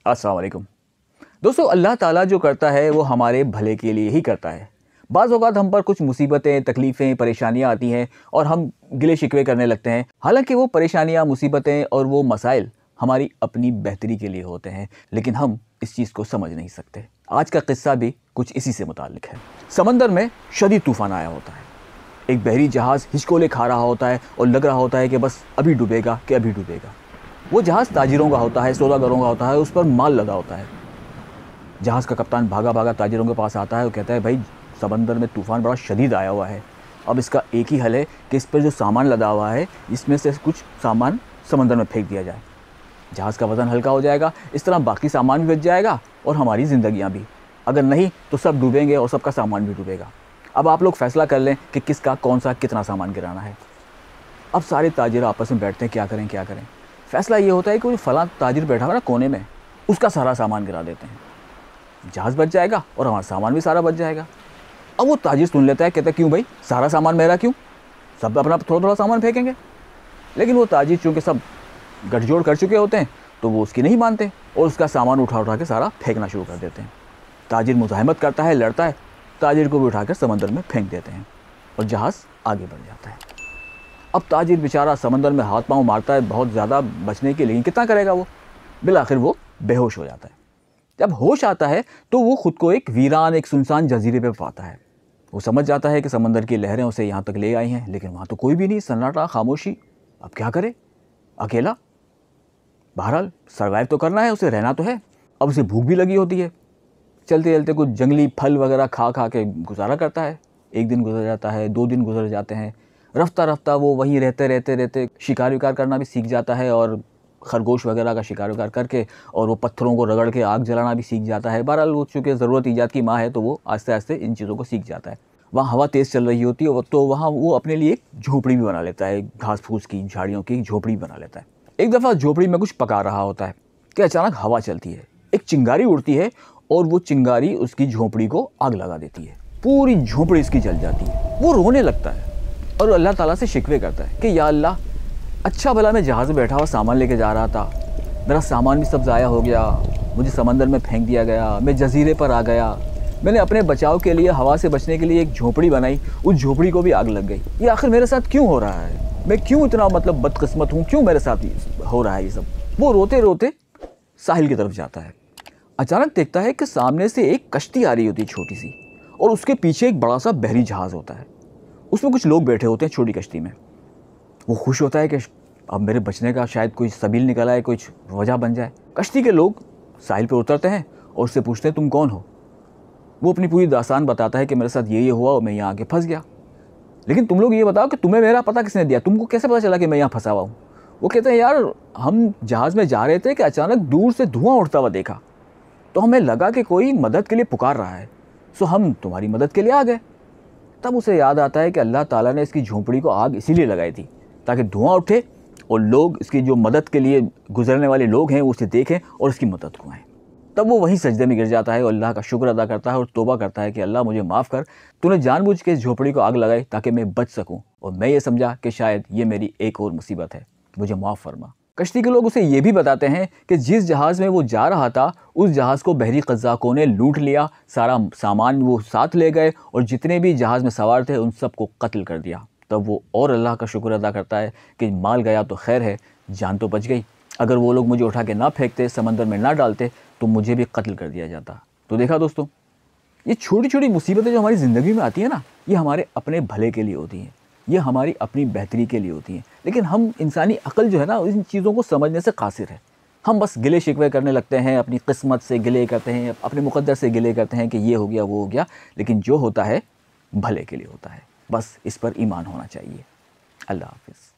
अस्सलाम वालेकुम दोस्तों, अल्लाह ताला जो करता है वो हमारे भले के लिए ही करता है। बाज़ औक़ात हम पर कुछ मुसीबतें, तकलीफ़ें, परेशानियाँ आती हैं और हम गिले शिकवे करने लगते हैं। हालांकि वो परेशानियाँ, मुसीबतें और वो मसाइल हमारी अपनी बेहतरी के लिए होते हैं, लेकिन हम इस चीज़ को समझ नहीं सकते। आज का किस्सा भी कुछ इसी से मुताल्लिक़ है। समंदर में शदीद तूफ़ान आया होता है। एक बहरी जहाज़ हिचकोले खा रहा होता है और लग रहा होता है कि बस अभी डूबेगा कि अभी डूबेगा। वो जहाज़ ताजिरों का होता है, सौदागरों का होता है, उस पर माल लगा होता है। जहाज़ का कप्तान भागा भागा ताजिरों के पास आता है और कहता है, भाई समंदर में तूफ़ान बड़ा शदीद आया हुआ है। अब इसका एक ही हल है कि इस पर जो सामान लदा हुआ है, इसमें से कुछ सामान समंदर में फेंक दिया जाए। जहाज़ का वज़न हल्का हो जाएगा, इस तरह बाकी सामान भी बच जाएगा और हमारी ज़िंदगियाँ भी। अगर नहीं तो सब डूबेंगे और सबका सामान भी डूबेगा। अब आप लोग फ़ैसला कर लें कि किसका कौन सा कितना सामान गिराना है। अब सारे ताजिर आपस में बैठते हैं, क्या करें क्या करें। फ़ैसला ये होता है कि वो फलां ताजिर बैठा हुआ ना कोने में, उसका सारा सामान गिरा देते हैं। जहाज़ बच जाएगा और हमारा सामान भी सारा बच जाएगा। अब वो ताजिर सुन लेता है, कहता है, क्यों भाई, सारा सामान मेरा क्यों, सब अपना थोड़ा थोड़ा सामान फेंकेंगे। लेकिन वो ताजिर चूँकि सब गठजोड़ कर चुके होते हैं तो वो उसकी नहीं मानते और उसका सामान उठा उठा के सारा फेंकना शुरू कर देते हैं। ताजिर मुज़ाहमत करता है, लड़ता है, ताजिर को भी उठाकर समंदर में फेंक देते हैं और जहाज़ आगे बढ़ जाता है। अब ताजिर बेचारा समंदर में हाथ पांव मारता है बहुत ज़्यादा बचने के लिए, कितना करेगा वो, बिलाखिर वो बेहोश हो जाता है। जब होश आता है तो वो ख़ुद को एक वीरान, एक सुनसान जजीरे पे पाता है। वो समझ जाता है कि समंदर की लहरें उसे यहाँ तक ले आई हैं, लेकिन वहाँ तो कोई भी नहीं, सन्नाटा, खामोशी। अब क्या करे, अकेला। बहरहाल सर्वाइव तो करना है, उसे रहना तो है। अब उसे भूख भी लगी होती है। चलते चलते कुछ जंगली फल वगैरह खा खा के गुजारा करता है। एक दिन गुजर जाता है, 2 दिन गुजर जाते हैं। रफ्ता रफ्ता वो वहीं रहते रहते रहते शिकार विकार करना भी सीख जाता है और खरगोश वगैरह का शिकार विकार करके और वो पत्थरों को रगड़ के आग जलाना भी सीख जाता है। बहरहाल वो चूँकि ज़रूरत ईजाद की माँ है तो वो आस्ते आस्ते इन चीज़ों को सीख जाता है। वहाँ हवा तेज़ चल रही होती है तो वहाँ वो अपने लिए एक झोपड़ी भी बना लेता है, घास फूस की, झाड़ियों की झोपड़ी बना लेता है। एक दफ़ा झोपड़ी में कुछ पका रहा होता है कि अचानक हवा चलती है, एक चिंगारी उड़ती है और वो चिंगारी उसकी झोपड़ी को आग लगा देती है। पूरी झोपड़ी इसकी जल जाती है। वो रोने लगता है और अल्लाह ताला से शिकवे करता है कि या अल्लाह, अच्छा भला मैं जहाज़ में बैठा हुआ सामान लेके जा रहा था, मेरा सामान भी सब ज़ाया हो गया, मुझे समंदर में फेंक दिया गया, मैं जजीरे पर आ गया, मैंने अपने बचाव के लिए, हवा से बचने के लिए एक झोपड़ी बनाई, उस झोपड़ी को भी आग लग गई। ये आखिर मेरे साथ क्यों हो रहा है, मैं क्यों इतना बदकिस्मत हूँ, क्यों मेरे साथ हो रहा है ये सब। वो रोते रोते साहिल की तरफ जाता है। अचानक देखता है कि सामने से एक कश्ती आ रही होती है छोटी सी, और उसके पीछे एक बड़ा सा बहरी जहाज़ होता है। उसमें कुछ लोग बैठे होते हैं छोटी कश्ती में। वो खुश होता है कि अब मेरे बचने का शायद कोई सबील निकला है, कुछ वजह बन जाए। कश्ती के लोग साहिल पर उतरते हैं और उससे पूछते हैं, तुम कौन हो। वो अपनी पूरी दास्तान बताता है कि मेरे साथ ये हुआ और मैं यहाँ आके फंस गया। लेकिन तुम लोग ये बताओ कि तुम्हें मेरा पता किसने दिया, तुमको कैसे पता चला कि मैं यहाँ फंसा हुआ हूँ। वो कहते हैं, यार हम जहाज़ में जा रहे थे कि अचानक दूर से धुआं उड़ता हुआ देखा, तो हमें लगा कि कोई मदद के लिए पुकार रहा है, सो हम तुम्हारी मदद के लिए आ गए। तब उसे याद आता है कि अल्लाह ताला ने इसकी झोंपड़ी को आग इसीलिए लगाई थी ताकि धुआं उठे और लोग, इसकी जो मदद के लिए गुजरने वाले लोग हैं, उसे देखें और इसकी मदद को आएँ। तब वो वहीं सजदे में गिर जाता है और अल्लाह का शुक्र अदा करता है और तौबा करता है कि अल्लाह मुझे माफ़ कर, तूने जानबूझ के इस झोपड़ी को आग लगाई ताकि मैं बच सकूं और मैं ये समझा कि शायद ये मेरी एक और मुसीबत है, मुझे माफ़ फरमा। कश्ती के लोग उसे ये भी बताते हैं कि जिस जहाज़ में वो जा रहा था उस जहाज़ को बहरी कज़ाकों ने लूट लिया, सारा सामान वो साथ ले गए और जितने भी जहाज़ में सवार थे उन सबको कत्ल कर दिया। तब वो और अल्लाह का शुक्र अदा करता है कि माल गया तो खैर है, जान तो बच गई। अगर वो लोग मुझे उठा के ना फेंकते, समंदर में ना डालते, तो मुझे भी कत्ल कर दिया जाता। तो देखा दोस्तों, ये छोटी छोटी मुसीबतें जो हमारी ज़िंदगी में आती हैं ना, ये हमारे अपने भले के लिए होती हैं, ये हमारी अपनी बेहतरी के लिए होती हैं। लेकिन हम इंसानी अक्ल जो है ना, इन चीज़ों को समझने से कासिर है। हम बस गिले शिकवे करने लगते हैं, अपनी किस्मत से गिले करते हैं, अपने मुक़द्दर से गिले करते हैं कि ये हो गया वो हो गया। लेकिन जो होता है भले के लिए होता है, बस इस पर ईमान होना चाहिए। अल्लाह हाफ़िज़।